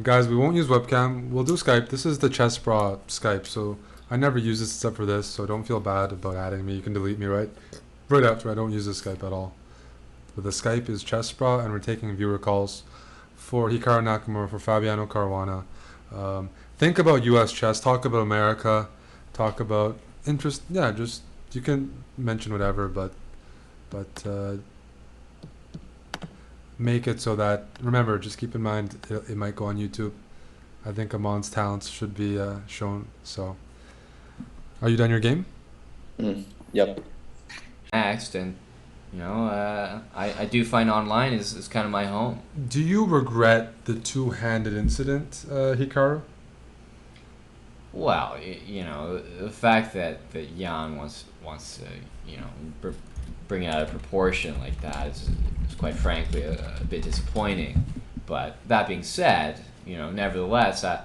Guys, we won't use webcam. We'll do Skype. This is the chessbrah Skype, so I never use this except for this, so don't feel bad about adding me. You can delete me right after. I don't use this Skype at all. But the Skype is chessbrah, and we're taking viewer calls for Hikaru Nakamura, for Fabiano Caruana. Think about U.S. chess. Talk about America. Talk about interest. Yeah, just you can mention whatever, but make it so that, remember, just keep in mind it might go on YouTube. I think Aman's talents should be shown. So, are you done your game? Yep. Next, and I do find online is kind of my home. Do you regret the two-handed incident, Hikaru? Well, the fact that Jan wants to bring it out of proportion like that is quite frankly a bit disappointing. But that being said, nevertheless, I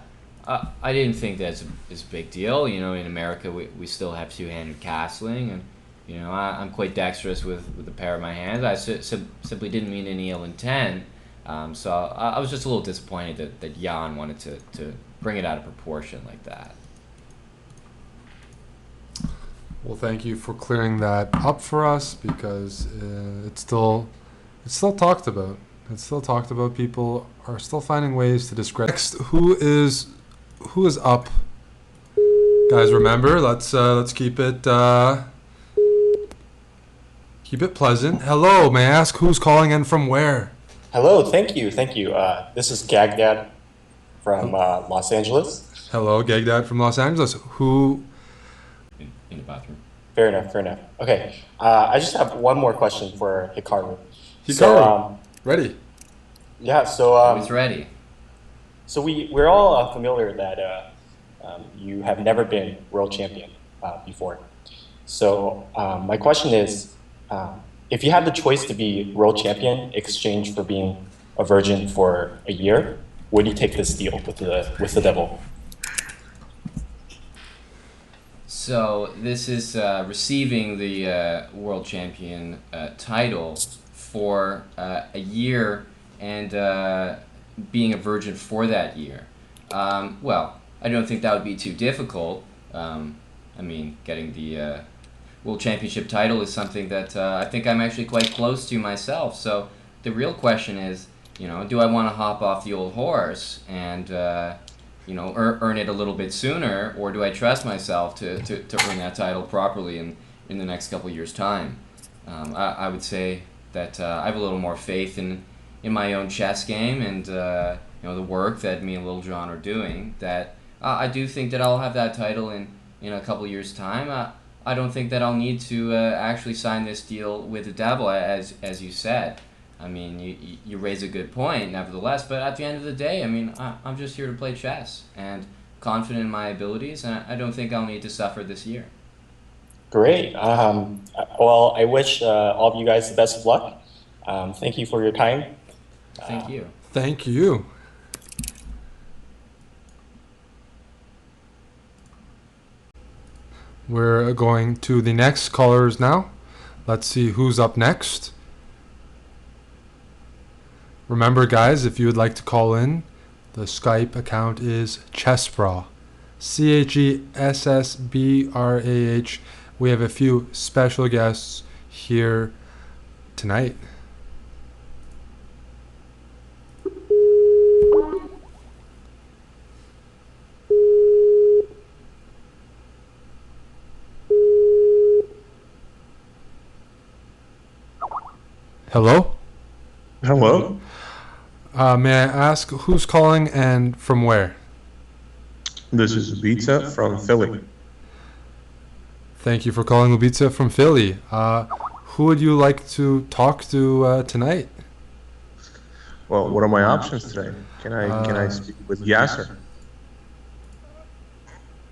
didn't think that's a big deal. In America we still have two-handed castling, and I'm quite dexterous with the pair of my hands. I simply didn't mean any ill intent. So I was just a little disappointed that Jan wanted to bring it out of proportion like that. Well, thank you for clearing that up for us, because it's still talked about. It's still talked about. People are still finding ways to discredit. Next, who is up? Guys, remember, let's keep it pleasant. Hello, may I ask who's calling in from where? Hello, thank you. This is Gagdad from Los Angeles. Hello, Gagdad from Los Angeles. Who? In the bathroom. Fair enough. Okay, I just have one more question for Hikaru. Ready? Yeah, so... Always ready. So we're all familiar that you have never been world champion before. So my question is, if you had the choice to be world champion in exchange for being a virgin for a year, would you take this deal with the devil? So this is receiving the world champion title for a year and being a virgin for that year. Well, I don't think that would be too difficult. Getting the World Championship title is something that I think I'm actually quite close to myself. So the real question is, do I want to hop off the old horse and earn it a little bit sooner, or do I trust myself to earn that title properly in the next couple of years' time? I would say that I have a little more faith in my own chess game and the work that me and Little John are doing, that I do think that I'll have that title in a couple of years' time. I don't think that I'll need to actually sign this deal with the devil, as you said. You raise a good point, nevertheless, but at the end of the day, I'm just here to play chess and confident in my abilities, and I don't think I'll need to suffer this year. Great. Well, I wish all of you guys the best of luck. Thank you for your time. Thank you. Thank you. We're going to the next callers now. Let's see who's up next. Remember, guys, if you would like to call in, the Skype account is chessbrah. CHESSBRAH. We have a few special guests here tonight. Hello? Hello? May I ask who's calling and from where? This is Ibiza from Philly. Thank you for calling Ibiza from Philly. Who would you like to talk to tonight? Well, what are my options today? Can I speak with Yasser?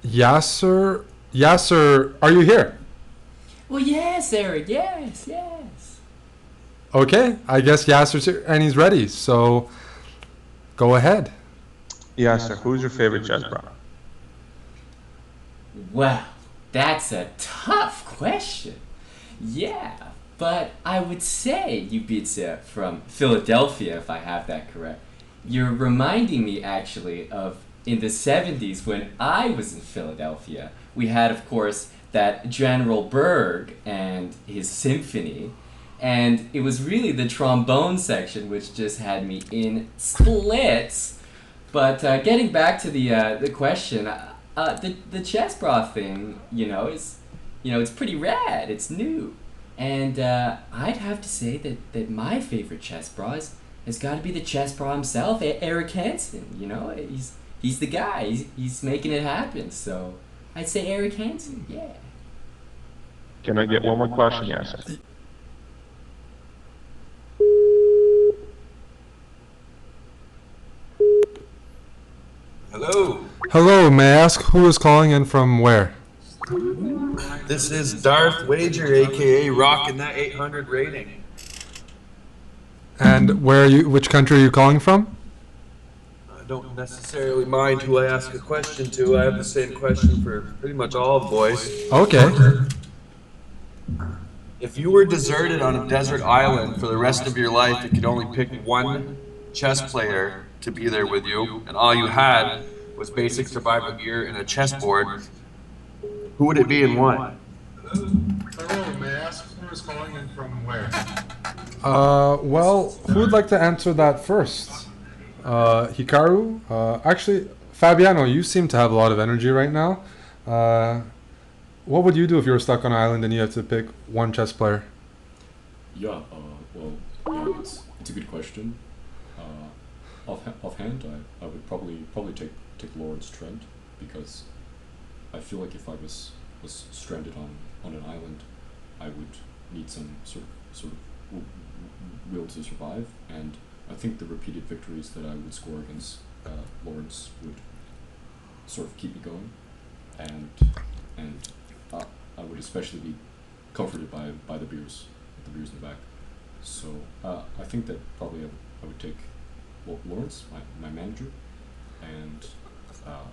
Yasser, are you here? Well, yes, Eric, yes. Okay, I guess Yasser's here and he's ready, so go ahead. Yasser, who's your favorite chessbrah? Well, that's a tough question. Yeah, but I would say Ibiza from Philadelphia, if I have that correct. you're reminding me actually of in the 70s when I was in Philadelphia. We had, of course, that General Berg and his symphony. And it was really the trombone section which just had me in splits. But getting back to the question, the chessbrah thing, it's pretty rad. It's new, and I'd have to say that my favorite chessbrah has got to be the chessbrah himself, Eric Hansen. He's the guy. He's making it happen. So I'd say Eric Hansen. Yeah. Can I get one more question, Yasser? Hello, Hello, may I ask who is calling in from where? this is Darth Wager, aka rocking that 800 rating. And where are you? Which country are you calling from? I don't necessarily mind who I ask a question to. I have the same question for pretty much all boys. Okay. If you were deserted on a desert island for the rest of your life, you could only pick one chess player to be there with you, and all you had was basic survival gear and a chessboard, who would it be and why? Hello, may I ask who is calling in from where? Well, who would like to answer that first? Hikaru? Actually, Fabiano, you seem to have a lot of energy right now. What would you do if you were stuck on an island and you had to pick one chess player? Yeah, it's a good question. Offhand, I would probably take Lawrence Trent, because I feel like if I was stranded on an island, I would need some sort of will to survive, and I think the repeated victories that I would score against Lawrence would sort of keep me going, and I would especially be comforted by the beers in the back. So I think that probably I would take Lawrence, my manager, and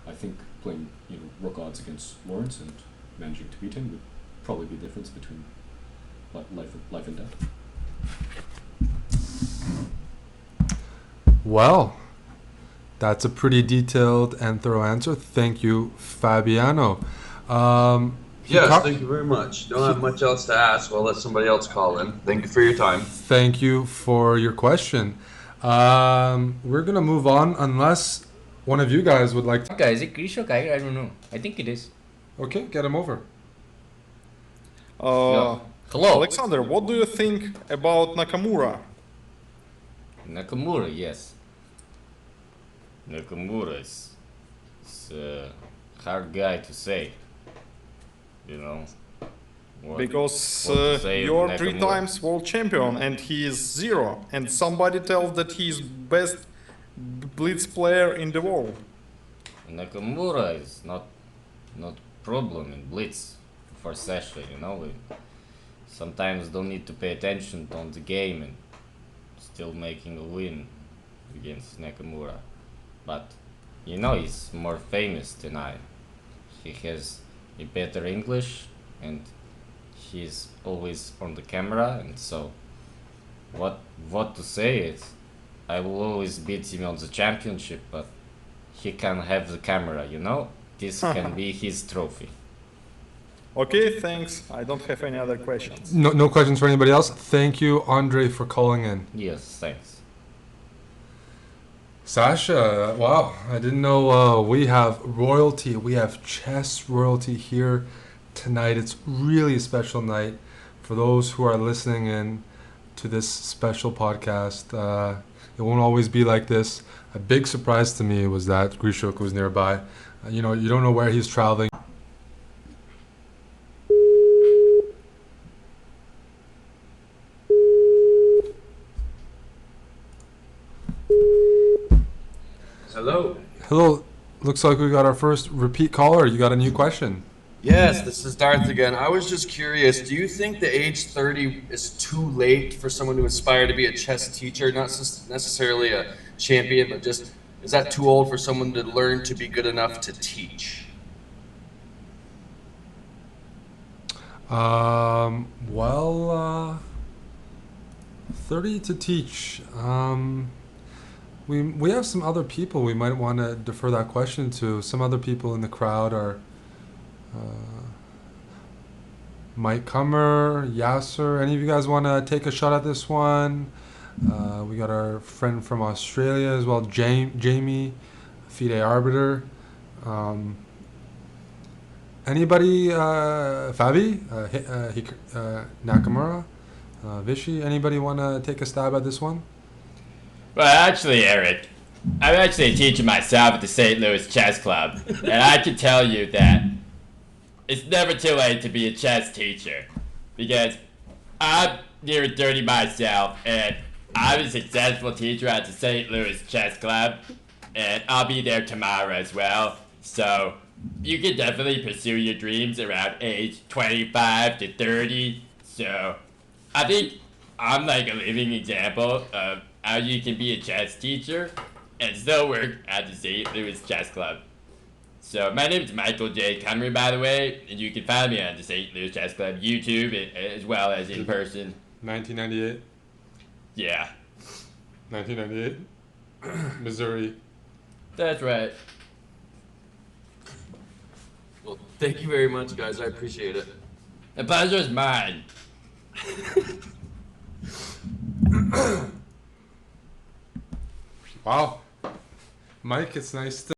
I think playing rook odds against Lawrence and managing to beat him would probably be the difference between life and death. Well, that's a pretty detailed and thorough answer. Thank you, Fabiano. Yes, thank you very much. Don't have much else to ask. I'll let somebody else call in. Thank you for your time. Thank you for your question. We're gonna move on unless one of you guys would like to. Guy, is it Grischuk? I don't know. I think it is. Okay, get him over. Hello. Alexander, what do you think about Nakamura? Nakamura, yes. Nakamura is a hard guy to say. Because what to say you're Nakamura. 3 times world champion and he is 0, and somebody tells that he is best blitz player in the world. Nakamura is not problem in blitz for Sasha, We sometimes don't need to pay attention on the game and still making a win against Nakamura. But he's more famous than I. He has a better English and he's always on the camera, and so what to say is I will always beat him on the championship, but he can have the camera, This can be his trophy. Okay, thanks. I don't have any other questions. No questions for anybody else. Thank you, Andre, for calling in. Yes, thanks. Sasha, wow, I didn't know we have royalty. We have chess royalty here tonight. It's really a special night for those who are listening in to this special podcast. It won't always be like this. A big surprise to me was that Grischuk was nearby. You don't know where he's traveling. Hello. Hello, looks like we got our first repeat caller. You got a new question. Yes, this is Darth again. I was just curious, do you think the age 30 is too late for someone to aspire to be a chess teacher? Not necessarily a champion, but just, is that too old for someone to learn to be good enough to teach? 30 to teach. we have some other people we might want to defer that question to. Some other people in the crowd are Mike Kummer, Yasser. Any of you guys want to take a shot at this one? We got our friend from Australia as well, Jamie, FIDE Arbiter. Anybody? Fabi? Nakamura? Vishy? Anybody want to take a stab at this one? Well, actually, Eric, I'm actually a teacher myself at the St. Louis Chess Club, and I can tell you that it's never too late to be a chess teacher, because I'm near 30 myself, and I'm a successful teacher at the St. Louis Chess Club, and I'll be there tomorrow as well. So you can definitely pursue your dreams around age 25 to 30. So I think I'm like a living example of how you can be a chess teacher and still work at the St. Louis Chess Club. So my name is Michael J. Connery, by the way, and you can find me on the St. Louis Chess Club YouTube as well as in person. 1998. Yeah, 1998. Missouri. that's right. Well, thank you very much, guys. I appreciate it. The pleasure's mine. Wow. Mike, it's nice to